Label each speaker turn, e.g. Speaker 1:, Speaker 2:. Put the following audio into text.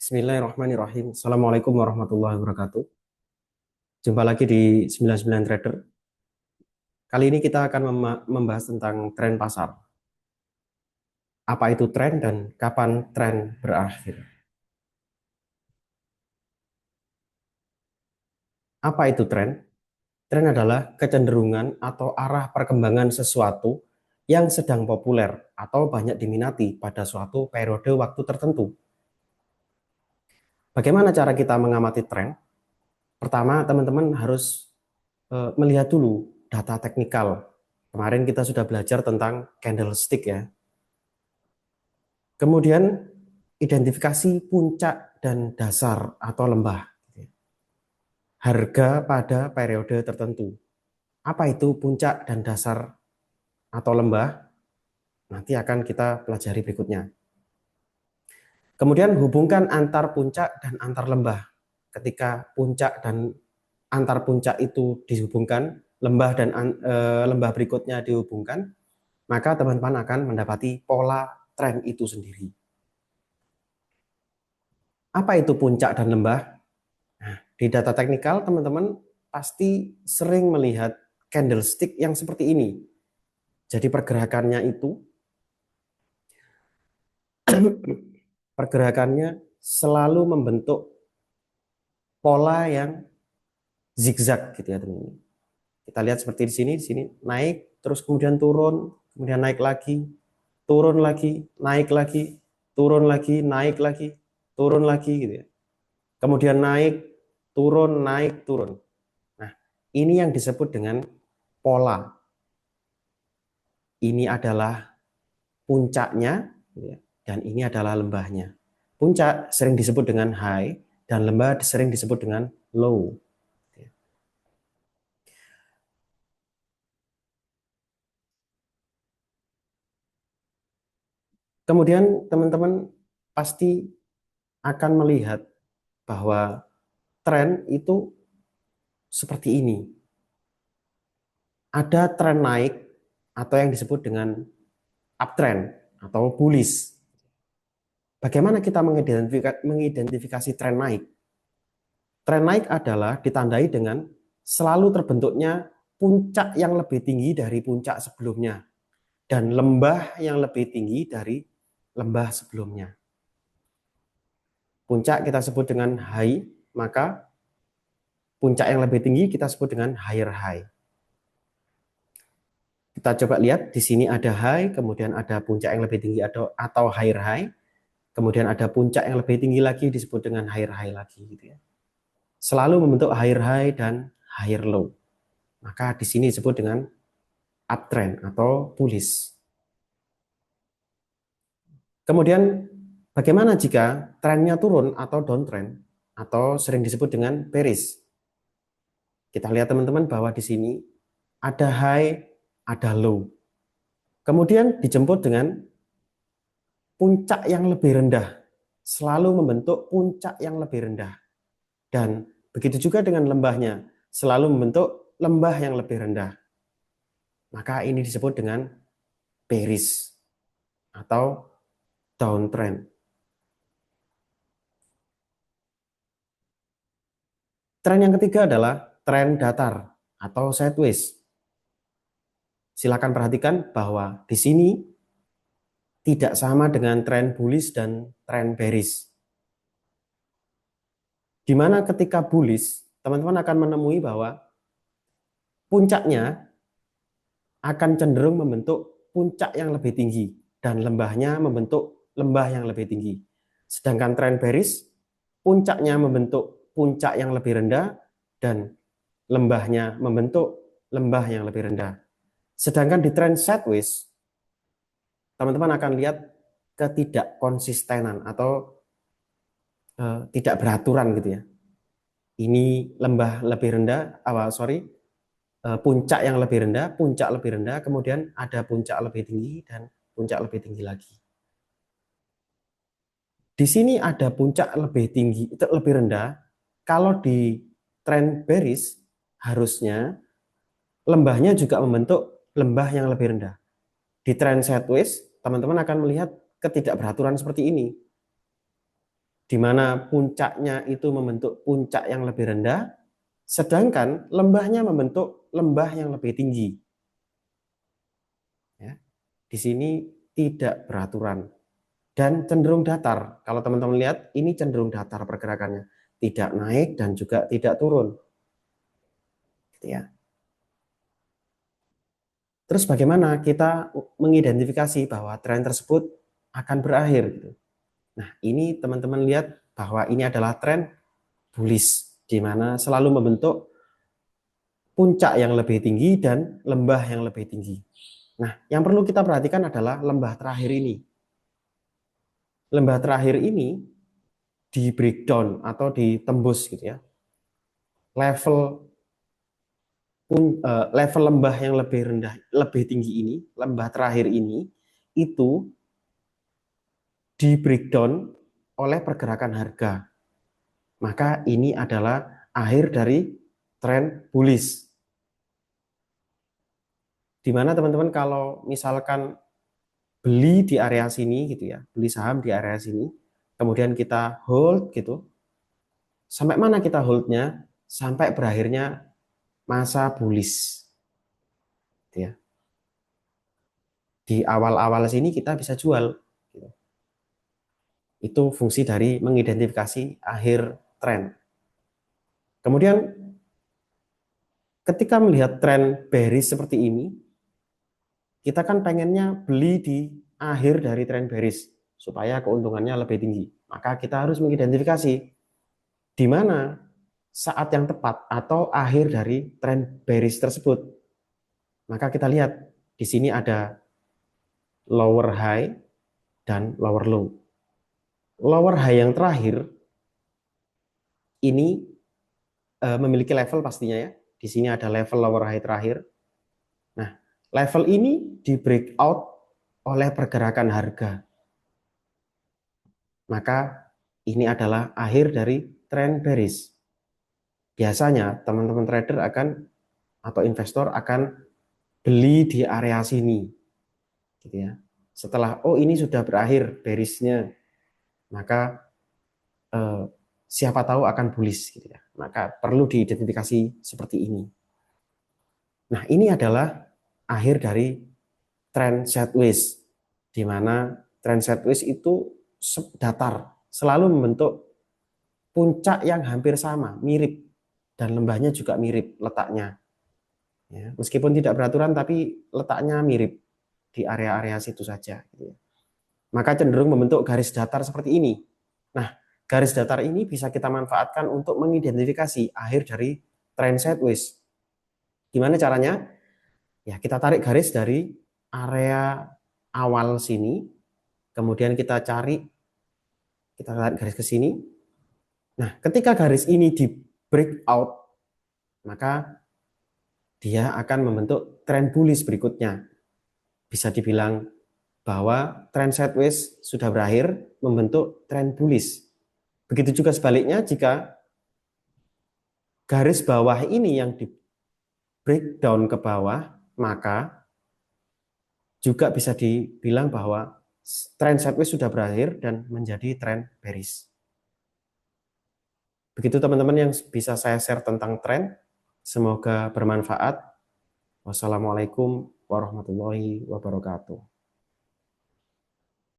Speaker 1: Bismillahirrahmanirrahim. Assalamualaikum warahmatullahi wabarakatuh. Jumpa lagi di 99 Trader. Kali ini kita akan membahas tentang tren pasar. Apa itu tren dan kapan tren berakhir? Apa itu tren? Tren adalah kecenderungan atau arah perkembangan sesuatu yang sedang populer atau banyak diminati pada suatu periode waktu tertentu. Bagaimana cara kita mengamati tren? Pertama, teman-teman harus melihat dulu data teknikal. Kemarin kita sudah belajar tentang candlestick ya. Kemudian identifikasi puncak dan dasar atau lembah. Harga pada periode tertentu. Apa itu puncak dan dasar atau lembah? Nanti akan kita pelajari berikutnya. Kemudian hubungkan antar puncak dan antar lembah. Ketika puncak dan antar puncak itu dihubungkan, lembah dan lembah berikutnya dihubungkan, maka teman-teman akan mendapati pola tren itu sendiri. Apa itu puncak dan lembah? Nah, di data teknikal teman-teman pasti sering melihat candlestick yang seperti ini. Jadi pergerakannya selalu membentuk pola yang zigzag gitu ya teman-teman. Kita lihat seperti di sini naik, terus kemudian turun, kemudian naik lagi, turun lagi, naik lagi, turun lagi, naik lagi, turun lagi gitu ya. Kemudian naik, turun, naik, turun. Nah, ini yang disebut dengan pola. Ini adalah puncaknya dan ini adalah lembahnya. Puncak sering disebut dengan high dan lembah sering disebut dengan low. Kemudian teman-teman pasti akan melihat bahwa tren itu seperti ini. Ada tren naik atau yang disebut dengan uptrend atau bullish. Bagaimana kita mengidentifikasi tren naik? Tren naik adalah ditandai dengan selalu terbentuknya puncak yang lebih tinggi dari puncak sebelumnya dan lembah yang lebih tinggi dari lembah sebelumnya. Puncak kita sebut dengan high, maka puncak yang lebih tinggi kita sebut dengan higher high. Kita coba lihat di sini ada high, kemudian ada puncak yang lebih tinggi atau higher high, kemudian ada puncak yang lebih tinggi lagi disebut dengan higher high lagi gitu ya. Selalu membentuk higher high dan higher low. Maka di sini disebut dengan uptrend atau bullish. Kemudian bagaimana jika trennya turun atau downtrend atau sering disebut dengan bearish? Kita lihat teman-teman bahwa di sini ada high, ada low. Kemudian dijemput dengan puncak yang lebih rendah. Selalu membentuk puncak yang lebih rendah. Dan begitu juga dengan lembahnya, selalu membentuk lembah yang lebih rendah. Maka ini disebut dengan bearish atau downtrend. Tren yang ketiga adalah tren datar atau sideways. Silakan perhatikan bahwa di sini tidak sama dengan tren bullish dan tren bearish. Di mana ketika bullish, teman-teman akan menemui bahwa puncaknya akan cenderung membentuk puncak yang lebih tinggi dan lembahnya membentuk lembah yang lebih tinggi. Sedangkan tren bearish, puncaknya membentuk puncak yang lebih rendah dan lembahnya membentuk lembah yang lebih rendah. Sedangkan di tren sideways, teman-teman akan lihat ketidakkonsistenan atau tidak beraturan gitu ya. Ini lembah lebih rendah, puncak yang lebih rendah, puncak lebih rendah, kemudian ada puncak lebih tinggi dan puncak lebih tinggi lagi. Di sini ada puncak lebih tinggi, itu lebih rendah. Kalau di tren bearish harusnya lembahnya juga membentuk lembah yang lebih rendah. Di tren sideways, teman-teman akan melihat ketidakberaturan seperti ini. di mana puncaknya itu membentuk puncak yang lebih rendah, sedangkan lembahnya membentuk lembah yang lebih tinggi. Ya, di sini tidak beraturan dan cenderung datar. Kalau teman-teman lihat, ini cenderung datar pergerakannya, tidak naik dan juga tidak turun. Gitu ya. Terus bagaimana kita mengidentifikasi bahwa tren tersebut akan berakhir? Gitu. Nah, ini teman-teman lihat bahwa ini adalah tren bullish, di mana selalu membentuk puncak yang lebih tinggi dan lembah yang lebih tinggi. Nah, yang perlu kita perhatikan adalah lembah terakhir ini. Lembah terakhir ini di breakdown atau ditembus gitu ya. Level lembah yang lebih rendah, lebih tinggi ini, lembah terakhir ini itu di breakdown oleh pergerakan harga. Maka ini adalah akhir dari tren bullish. Di mana teman-teman kalau misalkan beli di area sini gitu ya, beli saham di area sini, kemudian kita hold gitu, sampai mana kita holdnya? Sampai berakhirnya masa bullish. Gitu ya. Di awal-awal sini kita bisa jual. Gitu. Itu fungsi dari mengidentifikasi akhir tren. Kemudian ketika melihat tren bearish seperti ini, kita kan pengennya beli di akhir dari tren bearish supaya keuntungannya lebih tinggi. Maka kita harus mengidentifikasi di mana saat yang tepat atau akhir dari tren bearish tersebut. Maka kita lihat di sini ada lower high dan lower low. Lower high yang terakhir ini memiliki level pastinya ya. Di sini ada level lower high terakhir. Nah, level ini di breakout oleh pergerakan harga. Maka ini adalah akhir dari tren bearish. Biasanya teman-teman trader akan atau investor akan beli di area sini. Gitu ya. Setelah ini sudah berakhir bearishnya, maka siapa tahu akan bullish gitu ya. Maka perlu diidentifikasi seperti ini. Nah, ini adalah akhir dari trend sideways, di mana trend sideways itu datar, selalu membentuk puncak yang hampir sama, mirip, dan lembahnya juga mirip letaknya. Ya, meskipun tidak beraturan, tapi letaknya mirip di area-area situ saja. Gitu ya. Maka cenderung membentuk garis datar seperti ini. Nah, garis datar ini bisa kita manfaatkan untuk mengidentifikasi akhir dari trend sideways. Gimana caranya? Ya, kita tarik garis dari area awal sini, kemudian kita tarik garis ke sini. Nah, ketika garis ini di breakout, maka dia akan membentuk trend bullish berikutnya. Bisa dibilang bahwa trend sideways sudah berakhir, membentuk trend bullish. Begitu juga sebaliknya jika garis bawah ini yang di breakdown ke bawah, maka juga bisa dibilang bahwa trend sideways sudah berakhir dan menjadi trend bearish. Begitu teman-teman yang bisa saya share tentang tren. Semoga bermanfaat. Wassalamualaikum warahmatullahi wabarakatuh.